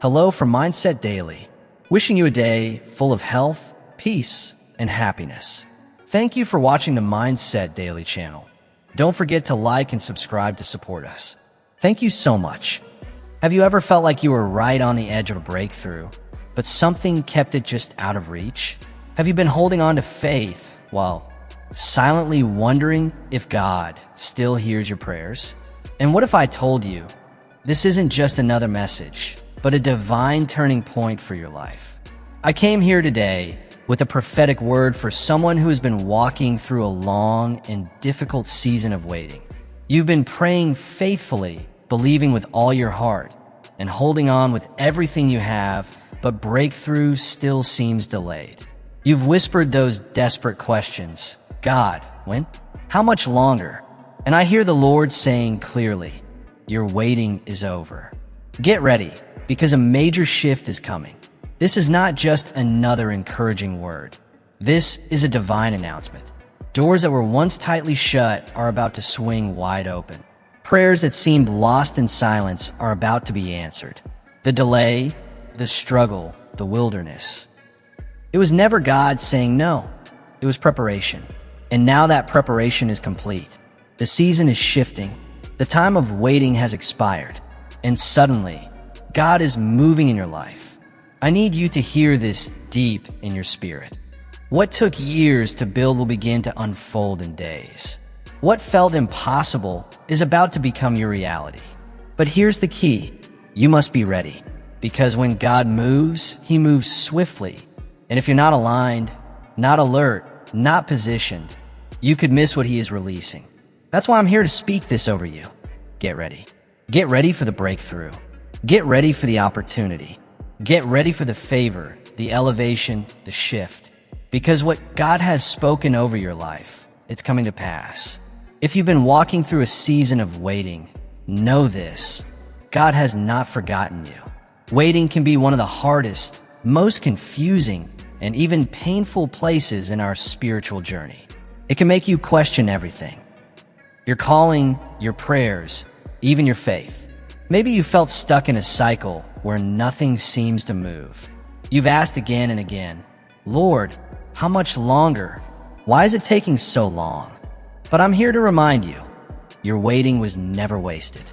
Hello from Mindset Daily, wishing you a day full of health, peace, and happiness. Thank you for watching the Mindset Daily channel. Don't forget to like and subscribe to support us. Thank you so much. Have you ever felt like you were right on the edge of a breakthrough, but something kept it just out of reach? Have you been holding on to faith while silently wondering if God still hears your prayers? And what if I told you this isn't just another message, but a divine turning point for your life? I came here today with a prophetic word for someone who has been walking through a long and difficult season of waiting. You've been praying faithfully, believing with all your heart, and holding on with everything you have, but breakthrough still seems delayed. You've whispered those desperate questions. God, when? How much longer? And I hear the Lord saying clearly, your waiting is over. Get ready, because a major shift is coming. This is not just another encouraging word. This is a divine announcement. Doors that were once tightly shut are about to swing wide open. Prayers that seemed lost in silence are about to be answered. The delay, the struggle, the wilderness. It was never God saying no. It was preparation. And now that preparation is complete. The season is shifting. The time of waiting has expired. And suddenly, God is moving in your life. I need you to hear this deep in your spirit. What took years to build will begin to unfold in days. What felt impossible is about to become your reality. But here's the key. You must be ready. Because when God moves, He moves swiftly. And if you're not aligned, not alert, not positioned, you could miss what He is releasing. That's why I'm here to speak this over you. Get ready. Get ready for the breakthrough. Get ready for the opportunity. Get ready for the favor, the elevation, the shift. Because what God has spoken over your life, it's coming to pass. If you've been walking through a season of waiting, know this. God has not forgotten you. Waiting can be one of the hardest, most confusing, and even painful places in our spiritual journey. It can make you question everything. Your calling, your prayers, even your faith. Maybe you felt stuck in a cycle where nothing seems to move. You've asked again and again, Lord, how much longer? Why is it taking so long? But I'm here to remind you, your waiting was never wasted.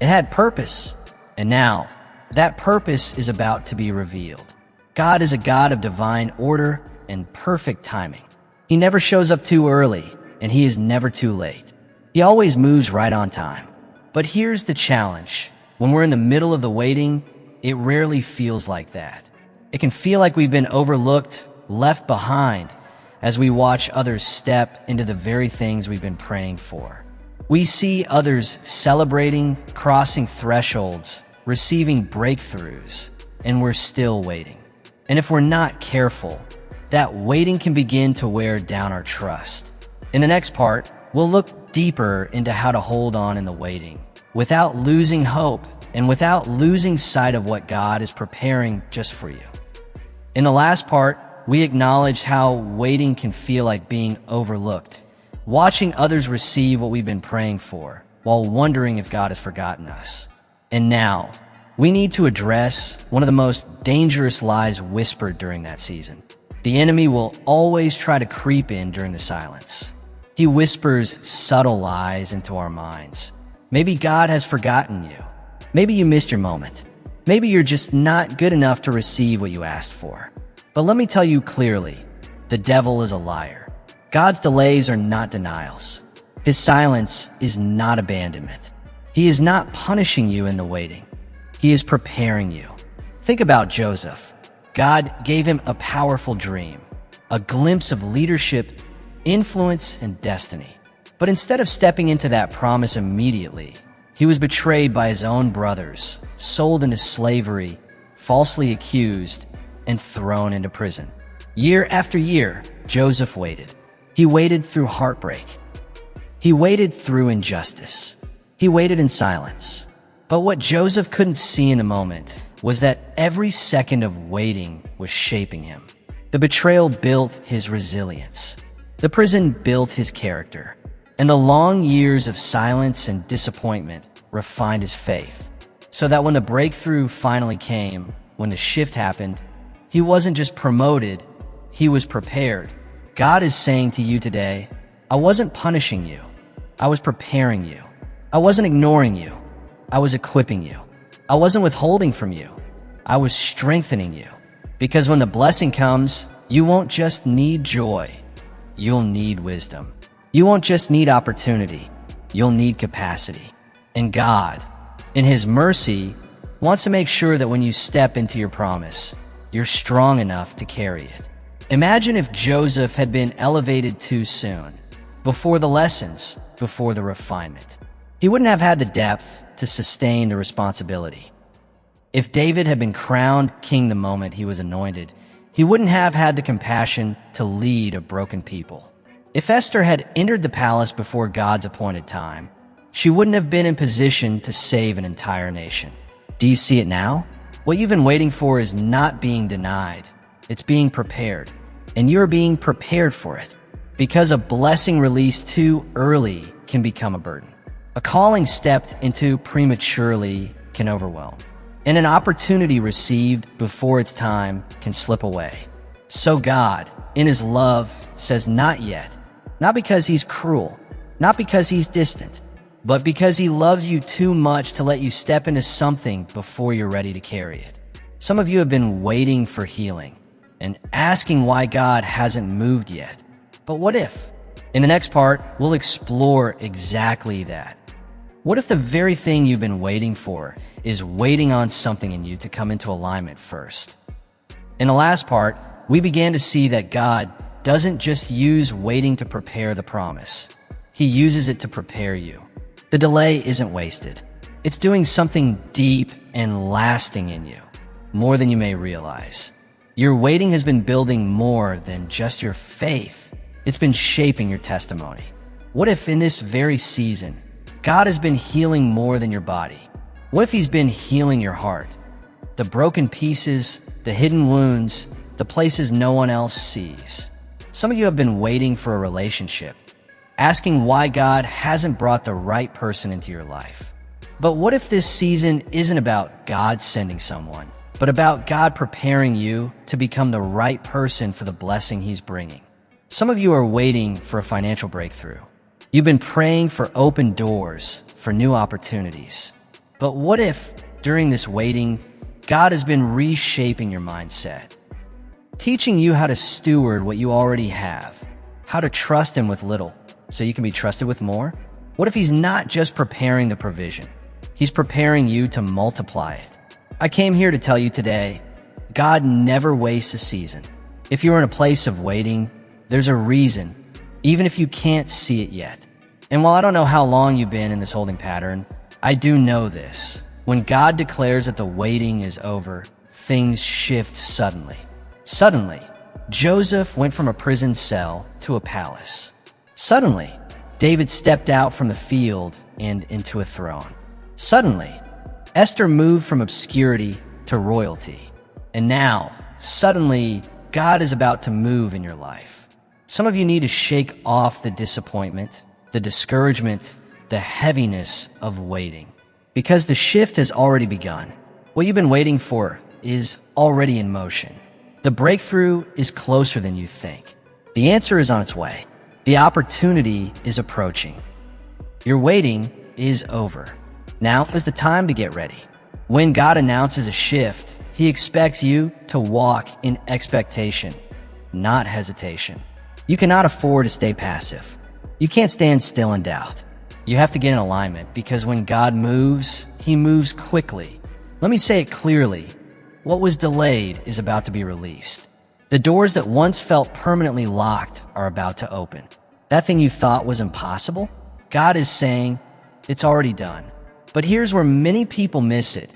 It had purpose, and now that purpose is about to be revealed. God is a God of divine order and perfect timing. He never shows up too early, and He is never too late. He always moves right on time. But here's the challenge. When we're in the middle of the waiting, it rarely feels like that. It can feel like we've been overlooked, left behind, as we watch others step into the very things we've been praying for. We see others celebrating, crossing thresholds, receiving breakthroughs, and we're still waiting. And if we're not careful, that waiting can begin to wear down our trust. In the next part, we'll look deeper into how to hold on in the waiting, without losing hope and without losing sight of what God is preparing just for you. In the last part, we acknowledge how waiting can feel like being overlooked, watching others receive what we've been praying for, while wondering if God has forgotten us. And now, we need to address one of the most dangerous lies whispered during that season. The enemy will always try to creep in during the silence. He whispers subtle lies into our minds. Maybe God has forgotten you. Maybe you missed your moment. Maybe you're just not good enough to receive what you asked for. But let me tell you clearly, the devil is a liar. God's delays are not denials. His silence is not abandonment. He is not punishing you in the waiting. He is preparing you. Think about Joseph. God gave him a powerful dream, a glimpse of leadership, influence, and destiny. But instead of stepping into that promise immediately, he was betrayed by his own brothers, sold into slavery, falsely accused, and thrown into prison. Year after year, Joseph waited. He waited through heartbreak. He waited through injustice. He waited in silence. But what Joseph couldn't see in the moment was that every second of waiting was shaping him. The betrayal built his resilience. The prison built his character. And the long years of silence and disappointment refined his faith. so that when the breakthrough finally came, when the shift happened, he wasn't just promoted, he was prepared. God is saying to you today, I wasn't punishing you. I was preparing you. I wasn't ignoring you. I was equipping you. I wasn't withholding from you. I was strengthening you. Because when the blessing comes, you won't just need joy. You'll need wisdom. You won't just need opportunity. You'll need capacity. And God, in His mercy, wants to make sure that when you step into your promise, you're strong enough to carry it. Imagine if Joseph had been elevated too soon, before the lessons, before the refinement. He wouldn't have had the depth to sustain the responsibility. If David had been crowned king the moment he was anointed, he wouldn't have had the compassion to lead a broken people. If Esther had entered the palace before God's appointed time, she wouldn't have been in position to save an entire nation. Do you see it now? What you've been waiting for is not being denied. It's being prepared. And you're being prepared for it. Because a blessing released too early can become a burden. A calling stepped into prematurely can overwhelm. And an opportunity received before its time can slip away. So God, in His love, says not yet. Not because He's cruel, not because He's distant, but because He loves you too much to let you step into something before you're ready to carry it. Some of you have been waiting for healing and asking why God hasn't moved yet. But what if? In the next part, we'll explore exactly that. What if the very thing you've been waiting for is waiting on something in you to come into alignment first? In the last part, we began to see that God doesn't just use waiting to prepare the promise. He uses it to prepare you. The delay isn't wasted. It's doing something deep and lasting in you, more than you may realize. Your waiting has been building more than just your faith. It's been shaping your testimony. What if in this very season, God has been healing more than your body? What if He's been healing your heart? The broken pieces, the hidden wounds, the places no one else sees. Some of you have been waiting for a relationship, asking why God hasn't brought the right person into your life. But what if this season isn't about God sending someone, but about God preparing you to become the right person for the blessing He's bringing? Some of you are waiting for a financial breakthrough. You've been praying for open doors, for new opportunities. But what if, during this waiting, God has been reshaping your mindset, teaching you how to steward what you already have, how to trust Him with little so you can be trusted with more? What if He's not just preparing the provision? He's preparing you to multiply it. I came here to tell you today, God never wastes a season. If you're in a place of waiting, there's a reason, even if you can't see it yet. And while I don't know how long you've been in this holding pattern, I do know this. When God declares that the waiting is over, things shift suddenly. Suddenly, Joseph went from a prison cell to a palace. Suddenly, David stepped out from the field and into a throne. Suddenly, Esther moved from obscurity to royalty. And now, suddenly, God is about to move in your life. Some of you need to shake off the disappointment, the discouragement, the heaviness of waiting. Because the shift has already begun. What you've been waiting for is already in motion. The breakthrough is closer than you think. The answer is on its way. The opportunity is approaching. Your waiting is over. Now is the time to get ready. When God announces a shift, He expects you to walk in expectation, not hesitation. You cannot afford to stay passive. You can't stand still in doubt. You have to get in alignment because when God moves, He moves quickly. Let me say it clearly. What was delayed is about to be released. The doors that once felt permanently locked are about to open. That thing you thought was impossible, God is saying, it's already done. But here's where many people miss it.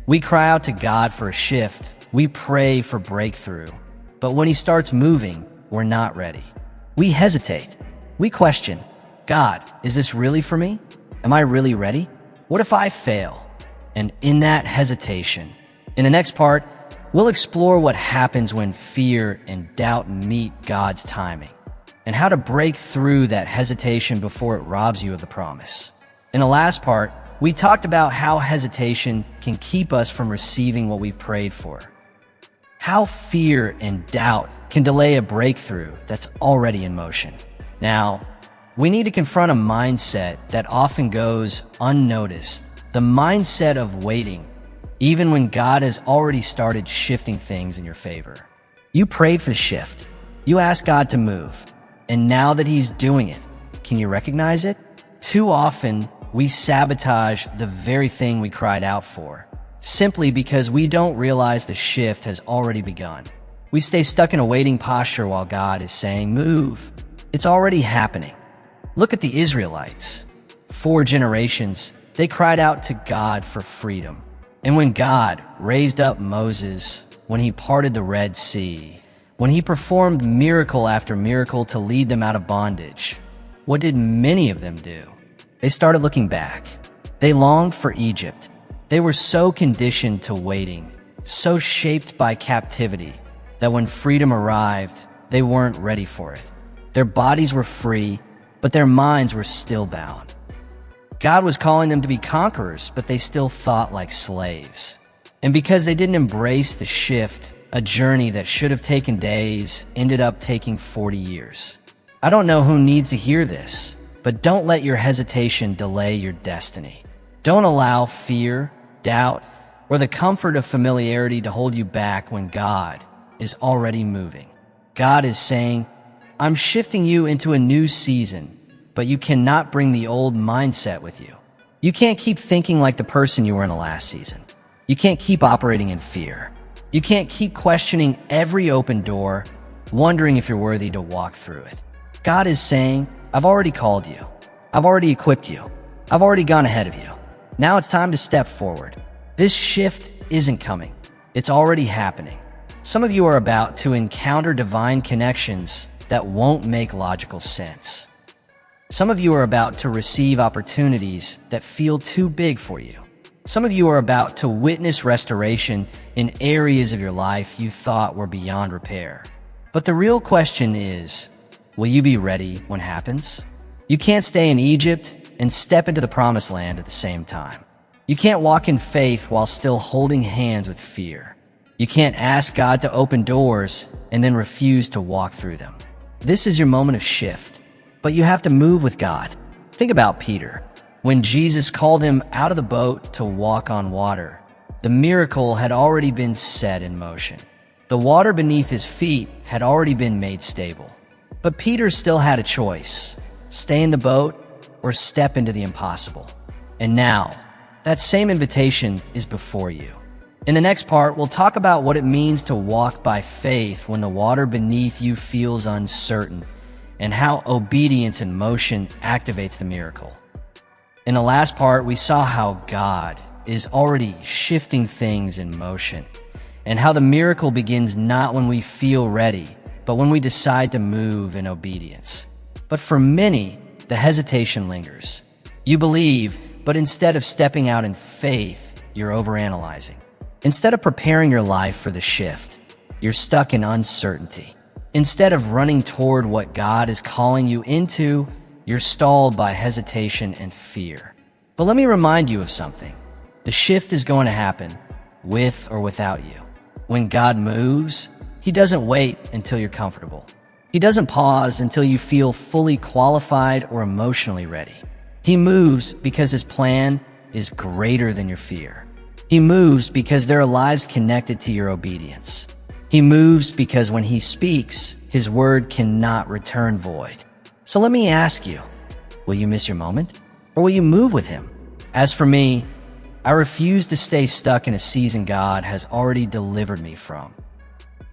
We cry out to God for a shift. We pray for breakthrough. But when He starts moving, we're not ready. We hesitate. We question, God, is this really for me? Am I really ready? What if I fail? And in that hesitation, in the next part, we'll explore what happens when fear and doubt meet God's timing, and how to break through that hesitation before it robs you of the promise. In the last part, we talked about how hesitation can keep us from receiving what we've prayed for. How fear and doubt can delay a breakthrough that's already in motion. Now, we need to confront a mindset that often goes unnoticed. The mindset of waiting, even when God has already started shifting things in your favor. You prayed for the shift. You asked God to move. And now that He's doing it, can you recognize it? Too often, we sabotage the very thing we cried out for, simply because we don't realize the shift has already begun. We stay stuck in a waiting posture while God is saying, move. It's already happening. Look at the Israelites. 4 generations, they cried out to God for freedom. And when God raised up Moses, when He parted the Red Sea, when He performed miracle after miracle to lead them out of bondage, what did many of them do? They started looking back. They longed for Egypt. They were so conditioned to waiting, so shaped by captivity, that when freedom arrived, they weren't ready for it. Their bodies were free, but their minds were still bound. God was calling them to be conquerors, but they still thought like slaves. And because they didn't embrace the shift, a journey that should have taken days ended up taking 40 years. I don't know who needs to hear this, but don't let your hesitation delay your destiny. Don't allow fear, doubt, or the comfort of familiarity to hold you back when God is already moving. God is saying, I'm shifting you into a new season, but you cannot bring the old mindset with you. You can't keep thinking like the person you were in the last season. You can't keep operating in fear. You can't keep questioning every open door, wondering if you're worthy to walk through it. God is saying, I've already called you. I've already equipped you. I've already gone ahead of you. Now it's time to step forward. This shift isn't coming. It's already happening. Some of you are about to encounter divine connections that won't make logical sense. Some of you are about to receive opportunities that feel too big for you. Some of you are about to witness restoration in areas of your life you thought were beyond repair. But the real question is, will you be ready when it happens? You can't stay in Egypt and step into the promised land at the same time. You can't walk in faith while still holding hands with fear. You can't ask God to open doors and then refuse to walk through them. This is your moment of shift, but you have to move with God. Think about Peter. When Jesus called him out of the boat to walk on water, the miracle had already been set in motion. The water beneath his feet had already been made stable. But Peter still had a choice: stay in the boat or step into the impossible. And now, that same invitation is before you. In the next part, we'll talk about what it means to walk by faith when the water beneath you feels uncertain, and how obedience in motion activates the miracle. In the last part, we saw how God is already shifting things in motion, and how the miracle begins not when we feel ready, but when we decide to move in obedience. But for many, the hesitation lingers. You believe, but instead of stepping out in faith, you're overanalyzing. Instead of preparing your life for the shift, you're stuck in uncertainty. Instead of running toward what God is calling you into, you're stalled by hesitation and fear. But let me remind you of something. The shift is going to happen, with or without you. When God moves, He doesn't wait until you're comfortable. He doesn't pause until you feel fully qualified or emotionally ready. He moves because His plan is greater than your fear. He moves because there are lives connected to your obedience. He moves because when He speaks, His word cannot return void. So let me ask you, will you miss your moment? Or will you move with Him? As for me, I refuse to stay stuck in a season God has already delivered me from.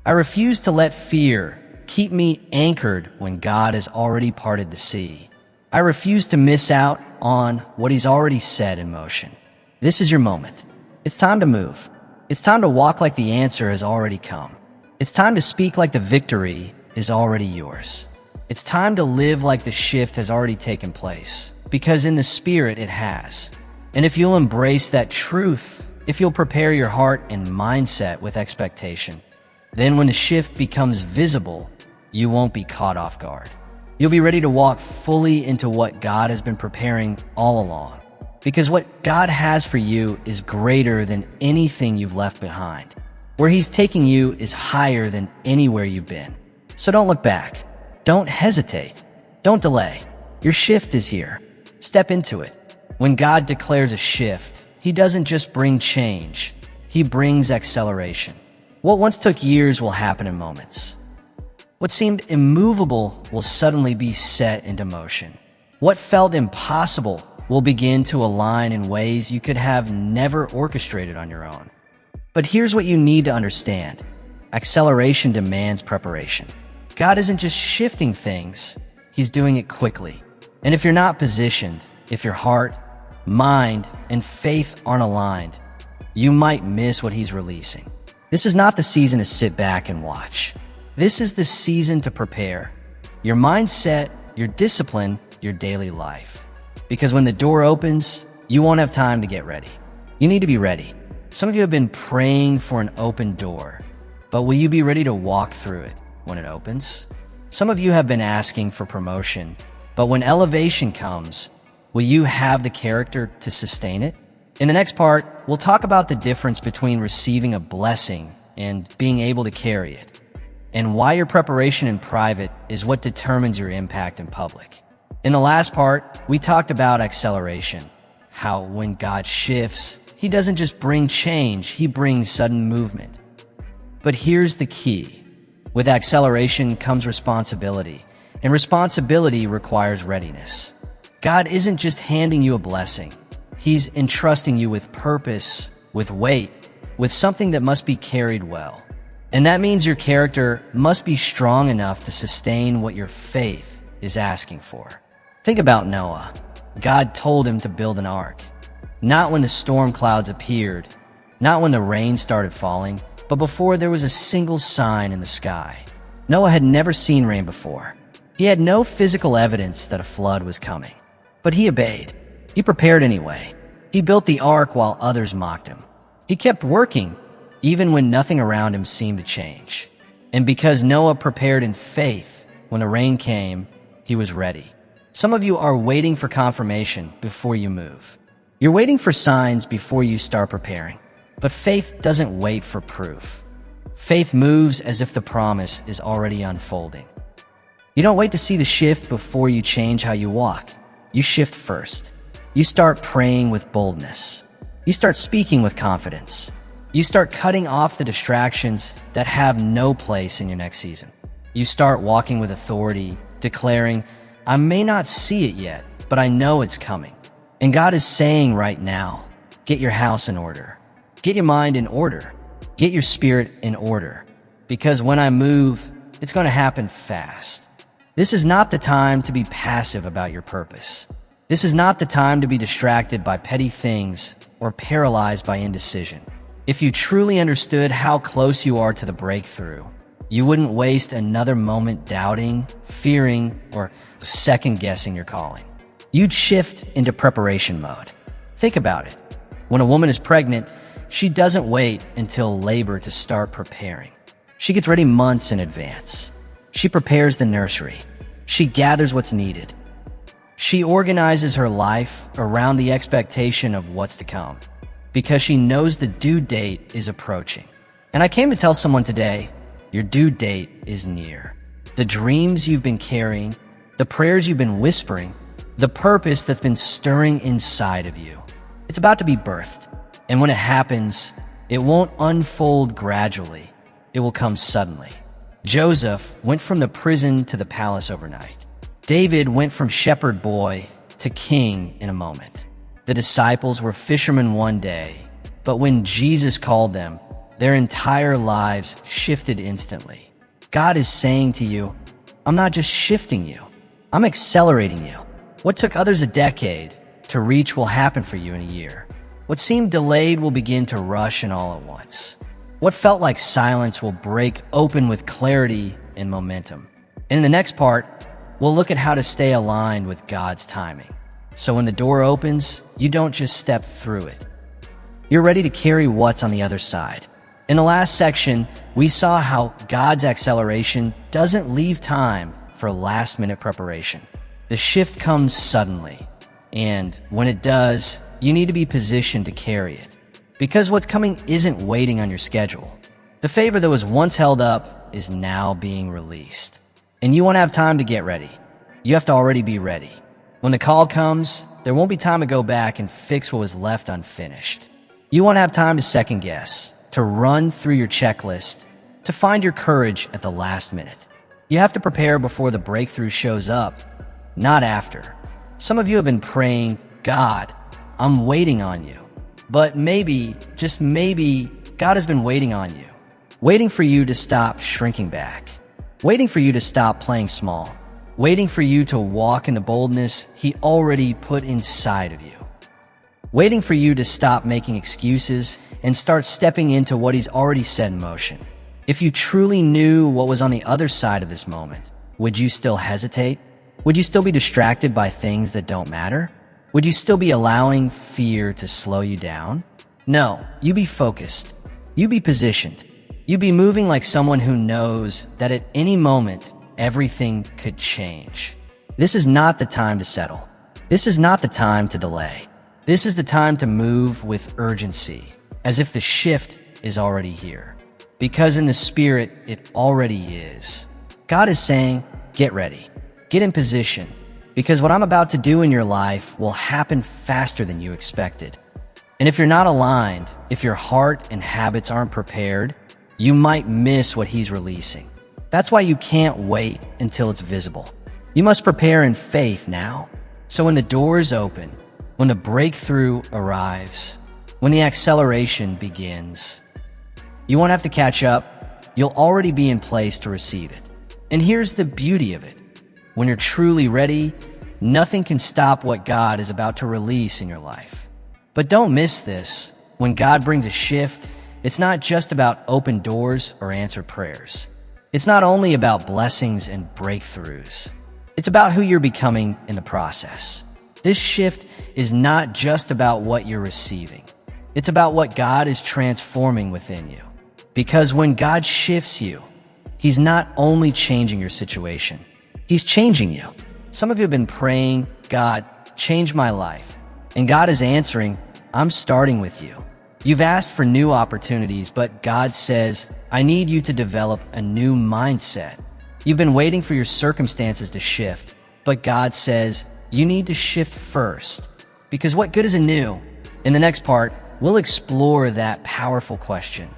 I refuse to let fear keep me anchored when God has already parted the sea. I refuse to miss out on what He's already set in motion. This is your moment. It's time to move. It's time to walk like the answer has already come. It's time to speak like the victory is already yours. It's time to live like the shift has already taken place, because in the Spirit it has. And if you'll embrace that truth, if you'll prepare your heart and mindset with expectation, then when the shift becomes visible, you won't be caught off guard. You'll be ready to walk fully into what God has been preparing all along. Because what God has for you is greater than anything you've left behind. Where He's taking you is higher than anywhere you've been. So don't look back. Don't hesitate. Don't delay. Your shift is here. Step into it. When God declares a shift, He doesn't just bring change. He brings acceleration. What once took years will happen in moments. What seemed immovable will suddenly be set into motion. What felt impossible will begin to align in ways you could have never orchestrated on your own. But here's what you need to understand. Acceleration demands preparation. God isn't just shifting things, He's doing it quickly. And if you're not positioned, if your heart, mind, and faith aren't aligned, you might miss what He's releasing. This is not the season to sit back and watch. This is the season to prepare your mindset, your discipline, your daily life. Because when the door opens, you won't have time to get ready. You need to be ready. Some of you have been praying for an open door, but will you be ready to walk through it when it opens? Some of you have been asking for promotion, but when elevation comes, will you have the character to sustain it? In the next part, we'll talk about the difference between receiving a blessing and being able to carry it, and why your preparation in private is what determines your impact in public. In the last part, we talked about acceleration, how when God shifts, He doesn't just bring change, He brings sudden movement. But here's the key. With acceleration comes responsibility, and responsibility requires readiness. God isn't just handing you a blessing. He's entrusting you with purpose, with weight, with something that must be carried well. And that means your character must be strong enough to sustain what your faith is asking for. Think about Noah. God told him to build an ark. Not when the storm clouds appeared, not when the rain started falling, but before there was a single sign in the sky. Noah had never seen rain before. He had no physical evidence that a flood was coming. But he obeyed. He prepared anyway. He built the ark while others mocked him. He kept working, even when nothing around him seemed to change. And because Noah prepared in faith, when the rain came, he was ready. Some of you are waiting for confirmation before you move. You're waiting for signs before you start preparing. But faith doesn't wait for proof. Faith moves as if the promise is already unfolding. You don't wait to see the shift before you change how you walk. You shift first. You start praying with boldness. You start speaking with confidence. You start cutting off the distractions that have no place in your next season. You start walking with authority, declaring, I may not see it yet, but I know it's coming. And God is saying right now, get your house in order. Get your mind in order. Get your spirit in order. Because when I move, it's going to happen fast. This is not the time to be passive about your purpose. This is not the time to be distracted by petty things or paralyzed by indecision. If you truly understood how close you are to the breakthrough, you wouldn't waste another moment doubting, fearing, or second-guessing your calling. You'd shift into preparation mode. Think about it. When a woman is pregnant, she doesn't wait until labor to start preparing. She gets ready months in advance. She prepares the nursery. She gathers what's needed. She organizes her life around the expectation of what's to come, because she knows the due date is approaching. And I came to tell someone today, your due date is near. The dreams you've been carrying, the prayers you've been whispering, the purpose that's been stirring inside of you, it's about to be birthed. And when it happens, it won't unfold gradually. It will come suddenly. Joseph went from the prison to the palace overnight. David went from shepherd boy to king in a moment. The disciples were fishermen one day, but when Jesus called them, their entire lives shifted instantly. God is saying to you, I'm not just shifting you, I'm accelerating you. What took others a decade to reach will happen for you in a year. What seemed delayed will begin to rush in all at once. What felt like silence will break open with clarity and momentum. And in the next part, we'll look at how to stay aligned with God's timing. So when the door opens, you don't just step through it. You're ready to carry what's on the other side. In the last section, we saw how God's acceleration doesn't leave time for last-minute preparation. The shift comes suddenly, and when it does, you need to be positioned to carry it. Because what's coming isn't waiting on your schedule. The favor that was once held up is now being released. And you won't have time to get ready. You have to already be ready. When the call comes, there won't be time to go back and fix what was left unfinished. You won't have time to second guess, to run through your checklist, to find your courage at the last minute. You have to prepare before the breakthrough shows up, not after. Some of you have been praying, God, I'm waiting on you. But maybe, just maybe, God has been waiting on you. Waiting for you to stop shrinking back. Waiting for you to stop playing small. Waiting for you to walk in the boldness He already put inside of you. Waiting for you to stop making excuses and start stepping into what He's already set in motion. If you truly knew what was on the other side of this moment, would you still hesitate? Would you still be distracted by things that don't matter? Would you still be allowing fear to slow you down? No, you be focused. You be positioned. You be moving like someone who knows that at any moment, everything could change. This is not the time to settle. This is not the time to delay. This is the time to move with urgency, as if the shift is already here. Because in the spirit, it already is. God is saying, get ready. Get in position. Because what I'm about to do in your life will happen faster than you expected. And if you're not aligned, if your heart and habits aren't prepared, you might miss what He's releasing. That's why you can't wait until it's visible. You must prepare in faith now. So when the doors open, when the breakthrough arrives, when the acceleration begins, you won't have to catch up. You'll already be in place to receive it. And here's the beauty of it. When you're truly ready, nothing can stop what God is about to release in your life. But don't miss this. When God brings a shift, it's not just about open doors or answered prayers. It's not only about blessings and breakthroughs. It's about who you're becoming in the process. This shift is not just about what you're receiving. It's about what God is transforming within you. Because when God shifts you, He's not only changing your situation, He's changing you. Some of you have been praying, God, change my life. And God is answering, I'm starting with you. You've asked for new opportunities, but God says, I need you to develop a new mindset. You've been waiting for your circumstances to shift, but God says, you need to shift first. Because what good is anew? In the next part, we'll explore that powerful question.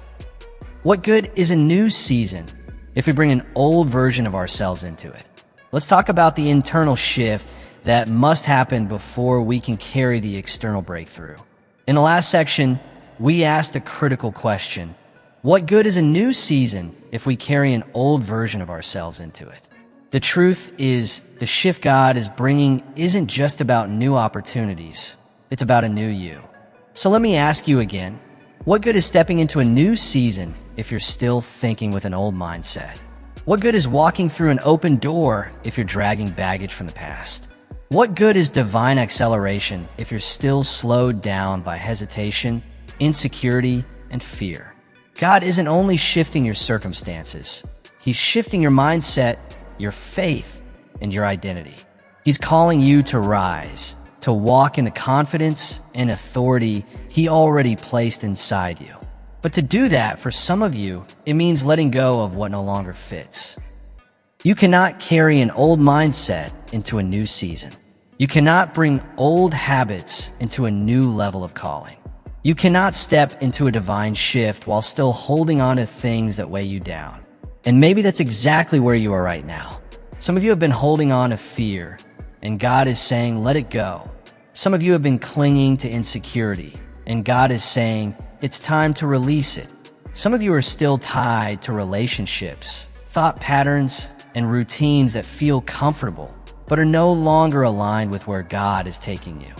What good is a new season if we bring an old version of ourselves into it? Let's talk about the internal shift that must happen before we can carry the external breakthrough. In the last section, we asked a critical question. What good is a new season if we carry an old version of ourselves into it? The truth is, the shift God is bringing isn't just about new opportunities. It's about a new you. So let me ask you again, what good is stepping into a new season if you're still thinking with an old mindset? What good is walking through an open door if you're dragging baggage from the past? What good is divine acceleration if you're still slowed down by hesitation, insecurity, and fear? God isn't only shifting your circumstances. He's shifting your mindset, your faith, and your identity. He's calling you to rise, to walk in the confidence and authority He already placed inside you. But to do that, for some of you, it means letting go of what no longer fits. You cannot carry an old mindset into a new season. You cannot bring old habits into a new level of calling. You cannot step into a divine shift while still holding on to things that weigh you down. And maybe that's exactly where you are right now. Some of you have been holding on to fear, and God is saying, let it go. Some of you have been clinging to insecurity, and God is saying, it's time to release it. Some of you are still tied to relationships, thought patterns, and routines that feel comfortable, but are no longer aligned with where God is taking you.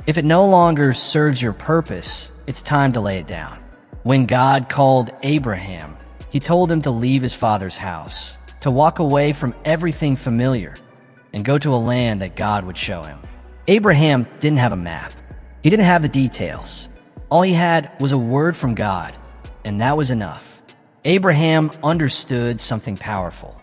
If it no longer serves your purpose, it's time to lay it down. When God called Abraham, He told him to leave his father's house, to walk away from everything familiar, and go to a land that God would show him. Abraham didn't have a map. He didn't have the details. All he had was a word from God, and that was enough. Abraham understood something powerful.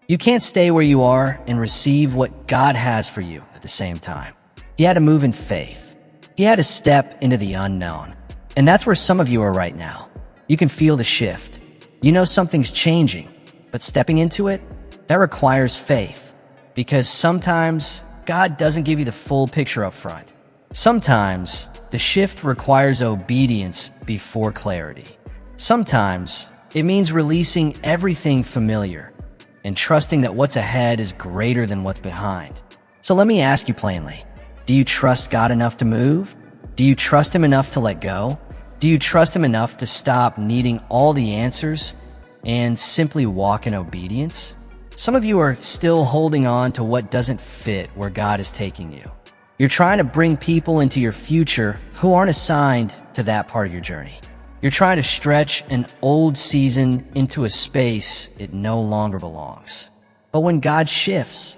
You can't stay where you are and receive what God has for you at the same time. He had to move in faith. He had to step into the unknown. And that's where some of you are right now. You can feel the shift. You know something's changing, but stepping into it, that requires faith. Because sometimes God doesn't give you the full picture up front. Sometimes the shift requires obedience before clarity. Sometimes it means releasing everything familiar and trusting that what's ahead is greater than what's behind. So let me ask you plainly, do you trust God enough to move? Do you trust Him enough to let go? Do you trust Him enough to stop needing all the answers and simply walk in obedience? Some of you are still holding on to what doesn't fit where God is taking you. You're trying to bring people into your future who aren't assigned to that part of your journey. You're trying to stretch an old season into a space it no longer belongs. But when God shifts,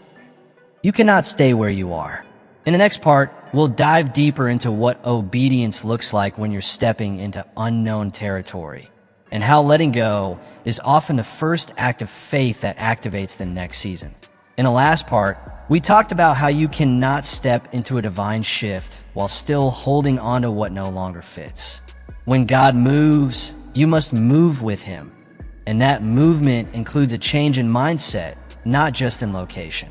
you cannot stay where you are. In the next part, we'll dive deeper into what obedience looks like when you're stepping into unknown territory, and how letting go is often the first act of faith that activates the next season. In the last part, we talked about how you cannot step into a divine shift while still holding on to what no longer fits. When God moves, you must move with Him. And that movement includes a change in mindset, not just in location.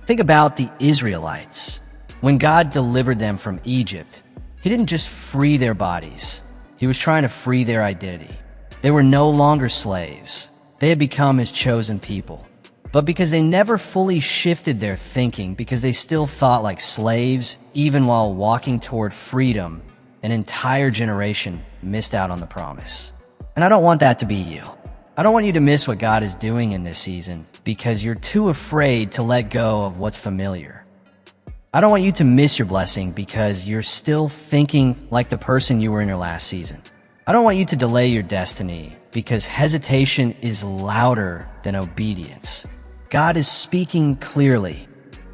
Think about the Israelites. When God delivered them from Egypt, He didn't just free their bodies. He was trying to free their identity. They were no longer slaves. They had become His chosen people. But because they never fully shifted their thinking, because they still thought like slaves, even while walking toward freedom, an entire generation missed out on the promise. And I don't want that to be you. I don't want you to miss what God is doing in this season because you're too afraid to let go of what's familiar. I don't want you to miss your blessing because you're still thinking like the person you were in your last season. I don't want you to delay your destiny because hesitation is louder than obedience. God is speaking clearly.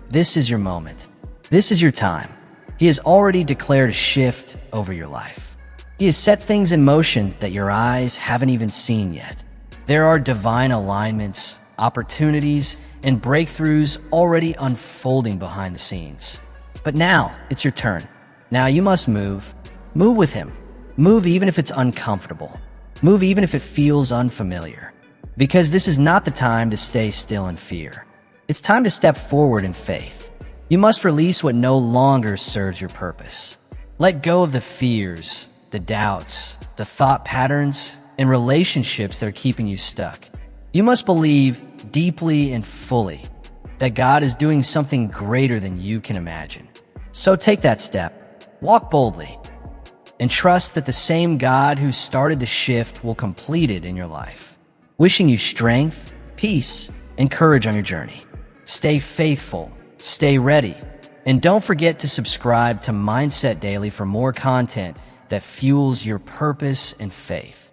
This is your moment. This is your time. He has already declared a shift over your life. He has set things in motion that your eyes haven't even seen yet. There are divine alignments, opportunities, and breakthroughs already unfolding behind the scenes. But now, it's your turn. Now you must move. Move with Him. Move even if it's uncomfortable. Move even if it feels unfamiliar. Because this is not the time to stay still in fear. It's time to step forward in faith. You must release what no longer serves your purpose. Let go of the fears, the doubts, the thought patterns, and relationships that are keeping you stuck. You must believe deeply and fully that God is doing something greater than you can imagine. So take that step, walk boldly, and trust that the same God who started the shift will complete it in your life. Wishing you strength, peace, and courage on your journey. Stay faithful, stay ready, and don't forget to subscribe to Mindset Daily for more content that fuels your purpose and faith.